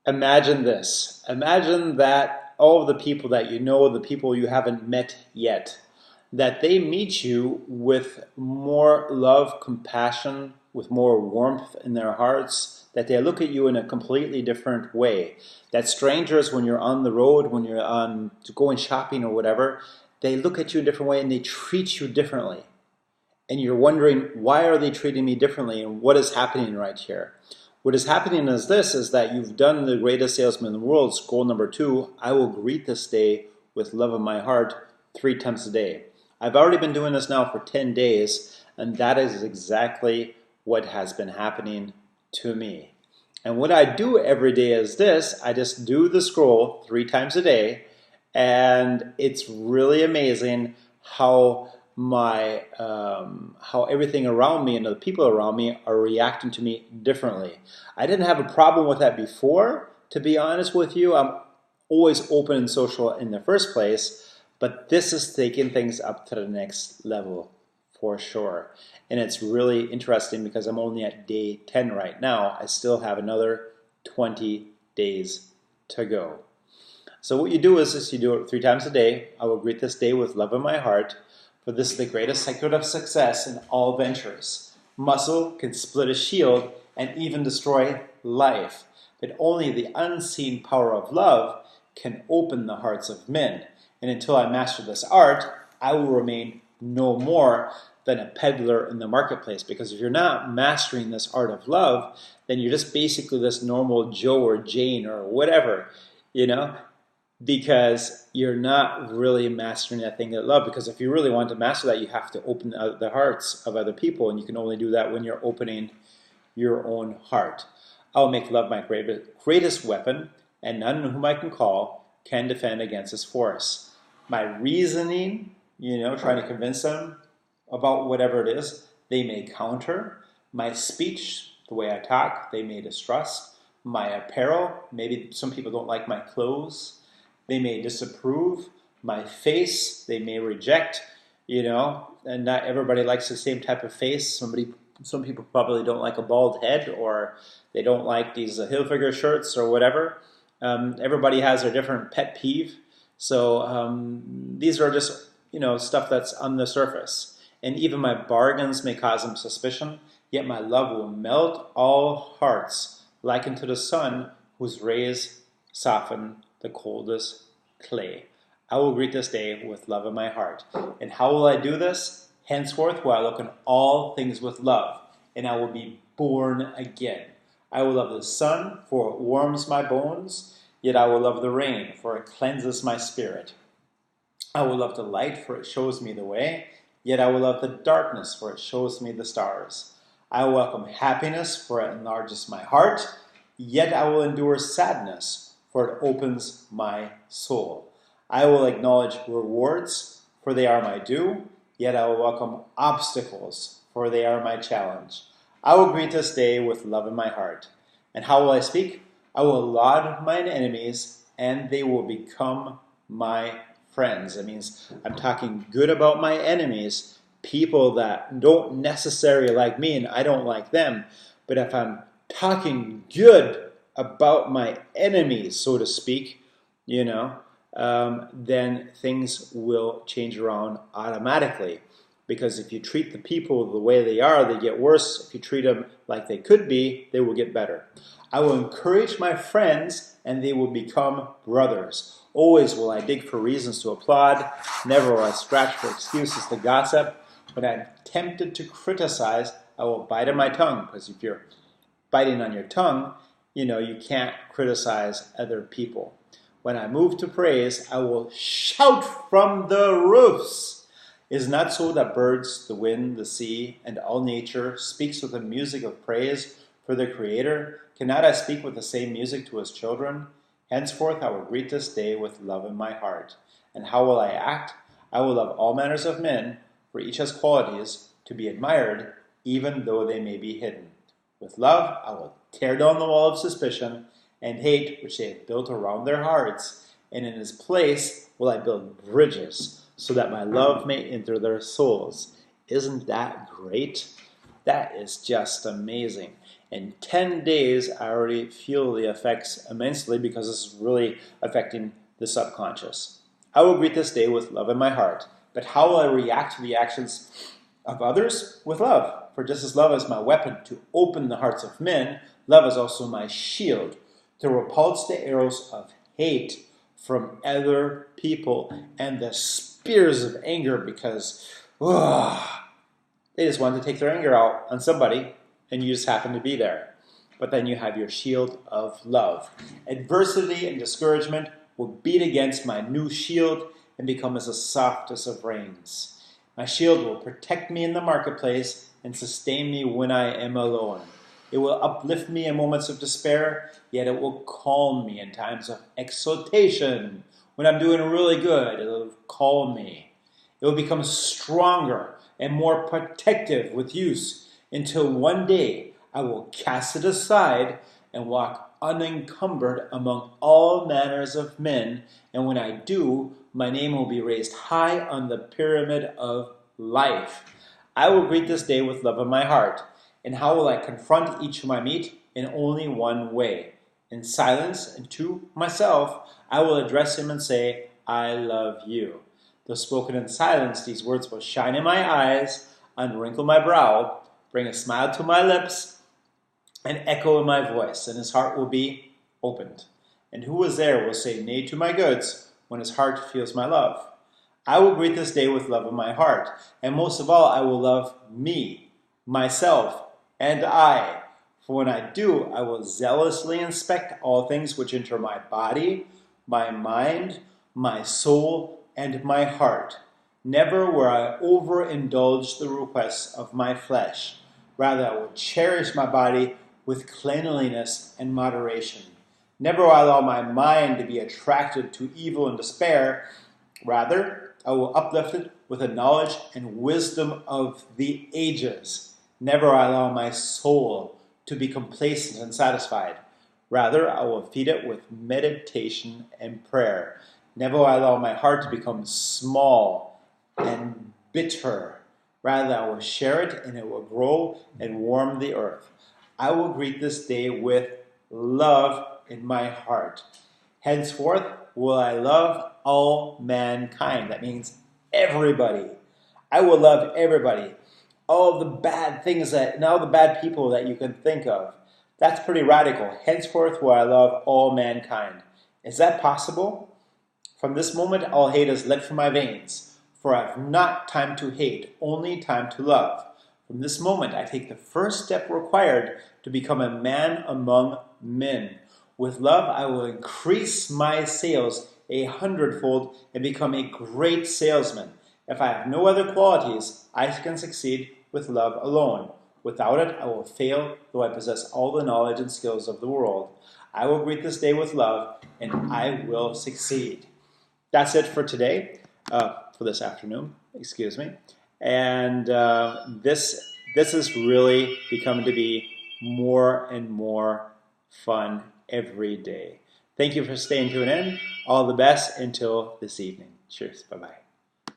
Imagine this. Imagine that all of the people that you know, the people you haven't met yet, that they meet you with more love, compassion, with more warmth in their hearts, that they look at you in a completely different way. That strangers, when you're on the road, when you're on going shopping or whatever, they look at you in a different way and they treat you differently. And you're wondering, why are they treating me differently and what is happening right here? What is happening is this, is that you've done the greatest salesman in the world, goal number 2, I will greet this day with love in my heart 3 times a day. I've already been doing this now for 10 days, and that is exactly what has been happening to me. And what I do every day is this, I just do the scroll 3 times a day, and it's really amazing how everything around me and the people around me are reacting to me differently. I didn't have a problem with that before, to be honest with you. I'm always open and social in the first place, but this is taking things up to the next level for sure. And it's really interesting because I'm only at day 10 right now. I still have another 20 days to go. So what you do is you do it 3 times a day. I will greet this day with love in my heart, for this is the greatest secret of success in all ventures. Muscle can split a shield and even destroy life, but only the unseen power of love can open the hearts of men. And until I master this art, I will remain no more than a peddler in the marketplace. Because if you're not mastering this art of love, then you're just basically this normal Joe or Jane or whatever, you know, because you're not really mastering that thing of love. Because if you really want to master that, you have to open the hearts of other people, and you can only do that when you're opening your own heart. I will make love my greatest weapon, and none whom I can call can defend against its force. My reasoning, trying to convince them about whatever it is, they may counter. My speech, the way I talk, they may distrust. My apparel, maybe some people don't like my clothes. They may disapprove. My face, they may reject, and not everybody likes the same type of face. Some people probably don't like a bald head, or they don't like these Hilfiger shirts or whatever. Everybody has their different pet peeve. So these are just, stuff that's on the surface. And even my bargains may cause them suspicion, yet my love will melt all hearts, like unto the sun, whose rays soften the coldest clay. I will greet this day with love in my heart. And how will I do this? Henceforth will I look on all things with love, and I will be born again. I will love the sun, for it warms my bones, yet I will love the rain, for it cleanses my spirit. I will love the light, for it shows me the way, yet I will love the darkness, for it shows me the stars. I will welcome happiness, for it enlarges my heart, yet I will endure sadness, for it opens my soul. I will acknowledge rewards, for they are my due, yet I will welcome obstacles, for they are my challenge. I will greet this day with love in my heart. And how will I speak? I will laud mine enemies, and they will become my friends. That means I'm talking good about my enemies, people that don't necessarily like me and I don't like them. But if I'm talking good about my enemies, so to speak, then things will change around automatically. Because if you treat the people the way they are, they get worse. If you treat them like they could be, they will get better. I will encourage my friends, and they will become brothers. Always will I dig for reasons to applaud. Never will I scratch for excuses to gossip. When I'm tempted to criticize, I will bite on my tongue. Because if you're biting on your tongue, you can't criticize other people. When I move to praise, I will shout from the roofs. Is it not so that birds, the wind, the sea, and all nature speaks with the music of praise for their Creator? Cannot I speak with the same music to His children? Henceforth I will greet this day with love in my heart. And how will I act? I will love all manners of men, for each has qualities to be admired, even though they may be hidden. With love I will tear down the wall of suspicion and hate which they have built around their hearts, and in His place will I build bridges, so that my love may enter their souls. Isn't that great? That is just amazing. In 10 days, I already feel the effects immensely because this is really affecting the subconscious. I will greet this day with love in my heart, but how will I react to the actions of others? With love. For just as love is my weapon to open the hearts of men, love is also my shield to repulse the arrows of hate from other people and the spears of anger because they just want to take their anger out on somebody and you just happen to be there. But then you have your shield of love. Adversity and discouragement will beat against my new shield and become as the softest of rains. My shield will protect me in the marketplace and sustain me when I am alone. It will uplift me in moments of despair, yet it will calm me in times of exultation. When I'm doing really good, it will calm me. It will become stronger and more protective with use until one day I will cast it aside and walk unencumbered among all manners of men, and when I do, my name will be raised high on the pyramid of life. I will greet this day with love in my heart. And how will I confront each whom I meet? In only one way. In silence and to myself, I will address him and say, I love you. Though spoken in silence, these words will shine in my eyes, unwrinkle my brow, bring a smile to my lips, and echo in my voice, and his heart will be opened. And who is there will say nay to my goods when his heart feels my love? I will greet this day with love in my heart, and most of all I will love me, myself, and I. For when I do, I will zealously inspect all things which enter my body, my mind, my soul, and my heart. Never will I overindulge the requests of my flesh. Rather, I will cherish my body with cleanliness and moderation. Never will I allow my mind to be attracted to evil and despair. Rather, I will uplift it with the knowledge and wisdom of the ages. Never will I allow my soul to be complacent and satisfied. Rather, I will feed it with meditation and prayer. Never will I allow my heart to become small and bitter. Rather, I will share it, and it will grow and warm the earth. I will greet this day with love in my heart. Henceforth will I love all mankind. That means everybody. I will love everybody. All the bad things and all the bad people that you can think of. That's pretty radical. Henceforth will I love all mankind. Is that possible? From this moment, all hate is let from my veins, for I have not time to hate, only time to love. From this moment, I take the first step required to become a man among men. With love, I will increase my sales 100-fold and become a great salesman. If I have no other qualities, I can succeed with love alone. Without it, I will fail, though I possess all the knowledge and skills of the world. I will greet this day with love, and I will succeed. That's it for today, for this afternoon, excuse me. And this is really becoming to be more and more fun every day. Thank you for staying tuned in. All the best until this evening. Cheers. Bye-bye.